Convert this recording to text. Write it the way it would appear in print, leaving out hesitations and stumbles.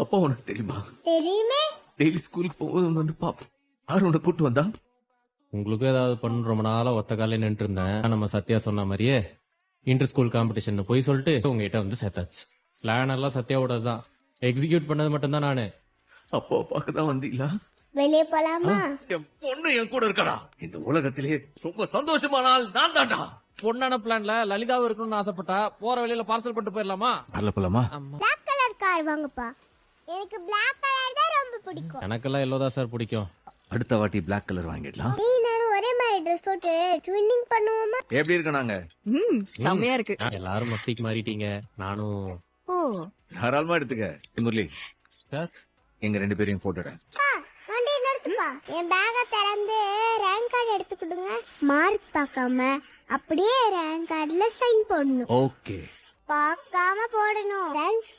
அப்பா உனக்கு தெரியுமா? தெரியுமே. டெய்லி ஸ்கூலுக்கு போகும்போது வந்து பாப்போம். யார் உன்னை கூட்டு வந்தா? உங்களுக்கும் ஏதாவது பண்ணு ரொம்ப நாளா ஒத்த காலே நின்று இருந்தேன். நம்ம சத்யா சொன்ன மாதிரியே இன்டர் ஸ்கூல் காம்படிஷன் போய் சொல்லிட்டு உங்ககிட்ட வந்து சேர்த்தாச்சு. பிளான் எல்லாம் சத்யாவோட தான், எக்ஸிக்யூட் பண்ணது மட்டும்தான் நானு. அப்பா பார்க்க தான் வந்தீங்களா? வெளியே போலாமா? என் பொண்ணு என் கூட இருக்கடா. இந்த உலகத்திலே ரொம்ப சந்தோஷமான ஆள் நான் தான்டா. பொண்ணான பிளான்ல லலிதாவும் இருக்கணும்னு ஆசைப்பட்டா போற வழியில பார்சல் பண்ணிட்டு போயிடலாமா? வரல போலாமா? பிளாக் கலர் கார் வாங்கப்பா. எனக்கு பிளாக் கலர் தான் ரொம்ப பிடிக்கும். எனக்கெல்லாம் எல்லோ தான் சார் பிடிக்கும். அடுத்த வாட்டி பிளாக் கலர் வாங்கிடலாம். நீ நானும் ஒரே மாதிரி ட்ரெஸ் போட்டு ட்வின்னிங் பண்ணுவோமா? எப்படி இருக்க நாங்க? செம்மையா இருக்கு. எல்லாரும் மஸ்திக்கு மாறிட்டீங்க. நானும் ஓ தாராளமா எடுத்துக்க. முரளி, சார் எங்க 2 பேரையும் போட்டோ எடு. வண்டி நிறுத்துப்பா. என் பேக திறந்து ரேங்க் கார்டு எடுத்து கொடுங்க. மார்க் பார்க்காம அப்படியே ரேங்க் கார்டுல சைன் போடணும். ஓகே. பார்க்காம போடணும். ரேங்க்